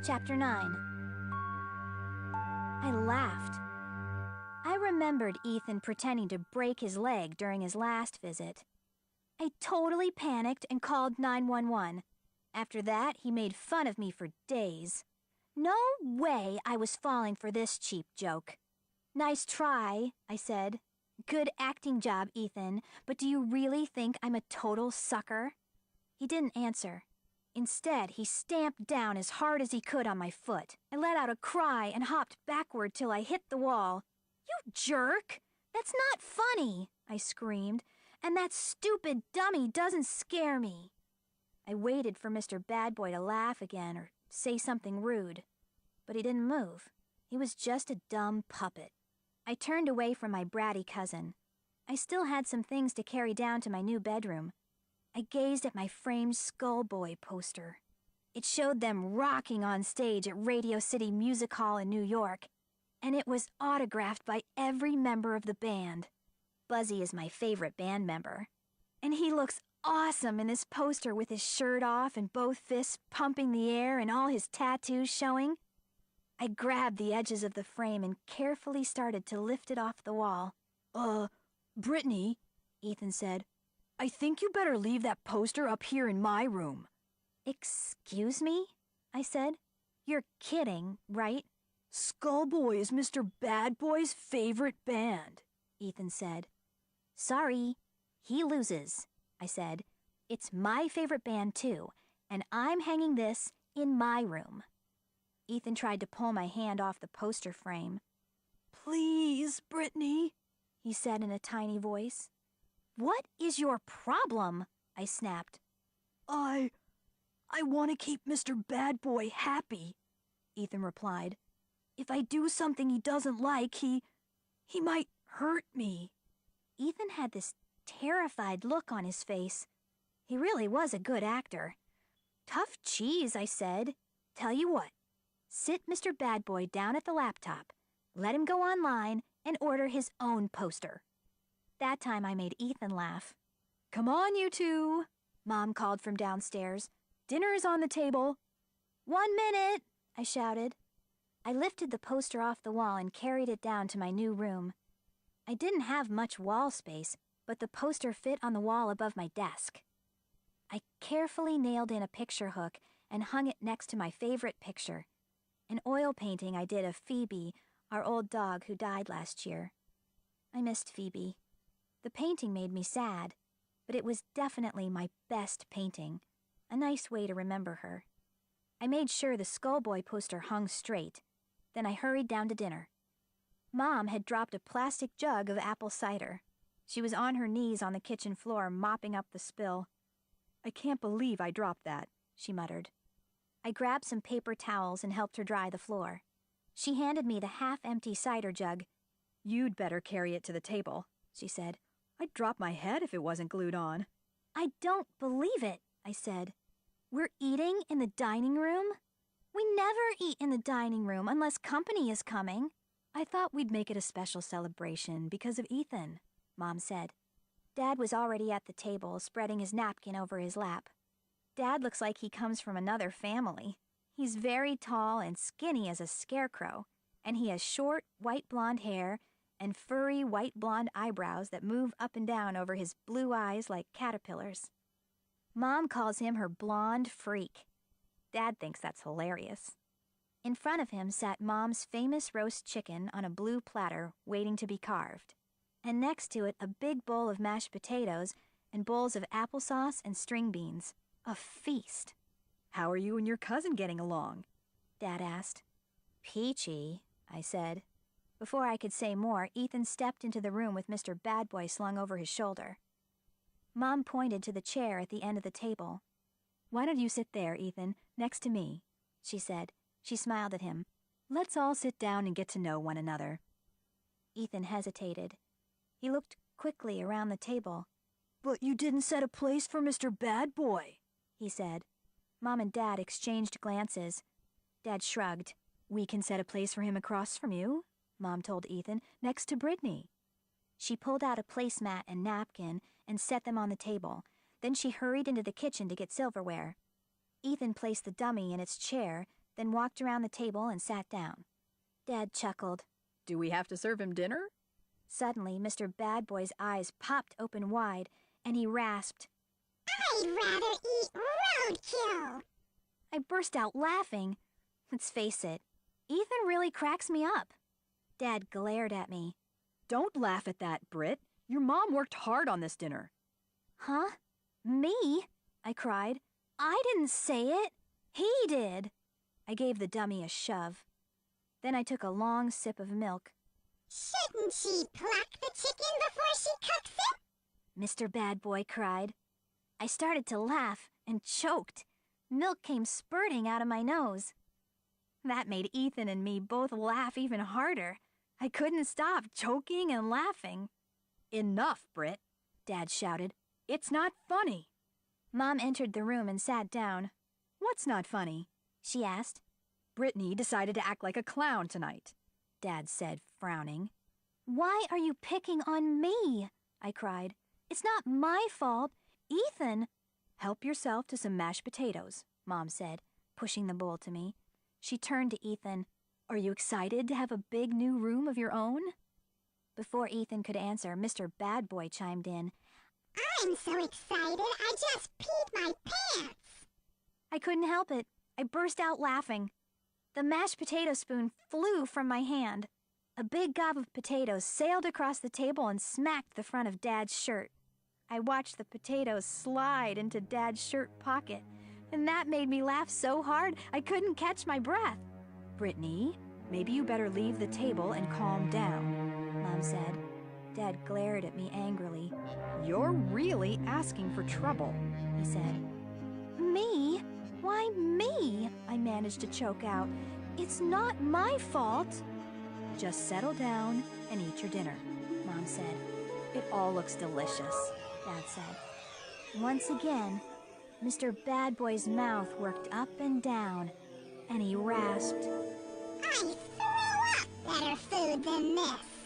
Chapter 9. I laughed. I remembered Ethan pretending to break his leg during his last visit. I totally panicked and called 911. After that, he made fun of me for days. No way I was falling for this cheap joke. "Nice try," I said. "Good acting job, Ethan, but do you really think I'm a total sucker?" He didn't answer. Instead, he stamped down as hard as he could on my foot. I let out a cry and hopped backward till I hit the wall. "You jerk! That's not funny!" I screamed. "And that stupid dummy doesn't scare me." I waited for Mr. Bad Boy to laugh again or say something rude. But he didn't move. He was just a dumb puppet. I turned away from my bratty cousin. I still had some things to carry down to my new bedroom. I gazed at my framed Skullboy poster. It showed them rocking on stage at Radio City Music Hall in New York, and it was autographed by every member of the band. Buzzy is my favorite band member, and he looks awesome in this poster with his shirt off and both fists pumping the air and all his tattoos showing. I grabbed the edges of the frame and carefully started to lift it off the wall. Brittney," Ethan said, "I think you better leave that poster up here in my room." "Excuse me?" I said. "You're kidding, right?" "Skullboy is Mr. Bad Boy's favorite band," Ethan said. "Sorry, he loses," I said. "It's my favorite band too, and I'm hanging this in my room." Ethan tried to pull my hand off the poster frame. "Please, Brittney," he said in a tiny voice. "What is your problem?" I snapped. I want to keep Mr. Bad Boy happy," Ethan replied. "If I do something he doesn't like, he might hurt me." Ethan had this terrified look on his face. He really was a good actor. "Tough cheese," I said. "Tell you what, sit Mr. Bad Boy down at the laptop, let him go online, and order his own poster." That time I made Ethan laugh. "Come on, you two," Mom called from downstairs. "Dinner is on the table." "1 minute," I shouted. I lifted the poster off the wall and carried it down to my new room. I didn't have much wall space, but the poster fit on the wall above my desk. I carefully nailed in a picture hook and hung it next to my favorite picture, an oil painting I did of Phoebe, our old dog who died last year. I missed Phoebe. The painting made me sad, but it was definitely my best painting, a nice way to remember her. I made sure the Skullboy poster hung straight. Then I hurried down to dinner. Mom had dropped a plastic jug of apple cider. She was on her knees on the kitchen floor mopping up the spill. "I can't believe I dropped that," she muttered. I grabbed some paper towels and helped her dry the floor. She handed me the half-empty cider jug. "You'd better carry it to the table," she said. "I'd drop my head if it wasn't glued on." "I don't believe it," I said. "We're eating in the dining room? We never eat in the dining room unless company is coming." "I thought we'd make it a special celebration because of Ethan," Mom said. Dad was already at the table, spreading his napkin over his lap. Dad looks like he comes from another family. He's very tall and skinny as a scarecrow, and he has short, white blonde hair and furry white blonde eyebrows that move up and down over his blue eyes like caterpillars. Mom calls him her blonde freak. Dad thinks that's hilarious. In front of him sat Mom's famous roast chicken on a blue platter waiting to be carved, and next to it a big bowl of mashed potatoes and bowls of applesauce and string beans. A feast. "How are you and your cousin getting along?" Dad asked. "Peachy," I said. Before I could say more, Ethan stepped into the room with Mr. Bad Boy slung over his shoulder. Mom pointed to the chair at the end of the table. "Why don't you sit there, Ethan, next to me?" she said. She smiled at him. "Let's all sit down and get to know one another." Ethan hesitated. He looked quickly around the table. "But you didn't set a place for Mr. Bad Boy," he said. Mom and Dad exchanged glances. Dad shrugged. "We can set a place for him across from you," Mom told Ethan, "next to Brittney." She pulled out a placemat and napkin and set them on the table. Then she hurried into the kitchen to get silverware. Ethan placed the dummy in its chair, then walked around the table and sat down. Dad chuckled. Do we have to serve him dinner? Suddenly, Mr. Bad Boy's eyes popped open wide, and he rasped, I'd rather eat roadkill. I burst out laughing. Let's face it, Ethan really cracks me up. Dad glared at me. Don't laugh at that, Britt. Your mom worked hard on this dinner. Huh? Me? I cried. I didn't say it. He did. I gave the dummy a shove. Then I took a long sip of milk. Shouldn't she pluck the chicken before she cooks it? Mr. Bad Boy cried. I started to laugh and choked. Milk came spurting out of my nose. That made Ethan and me both laugh even harder. I couldn't stop choking and laughing. Enough, Britt, Dad shouted. It's not funny. Mom entered the room and sat down. What's not funny? She asked. Brittney decided to act like a clown tonight, Dad said, frowning. Why are you picking on me? I cried. It's not my fault. Ethan. Help yourself to some mashed potatoes, Mom said, pushing the bowl to me. She turned to Ethan. Are you excited to have a big new room of your own? Before Ethan could answer, Mr. Bad Boy chimed in. I'm so excited, I just peed my pants. I couldn't help it. I burst out laughing. The mashed potato spoon flew from my hand. A big gob of potatoes sailed across the table and smacked the front of Dad's shirt. I watched the potatoes slide into Dad's shirt pocket, and that made me laugh so hard I couldn't catch my breath. Brittney, maybe you better leave the table and calm down, Mom said. Dad glared at me angrily. You're really asking for trouble, he said. Me? Why me? I managed to choke out. It's not my fault. Just settle down and eat your dinner, Mom said. It all looks delicious, Dad said. Once again, Mr. Bad Boy's mouth worked up and down, and he rasped, I throw up better food than this.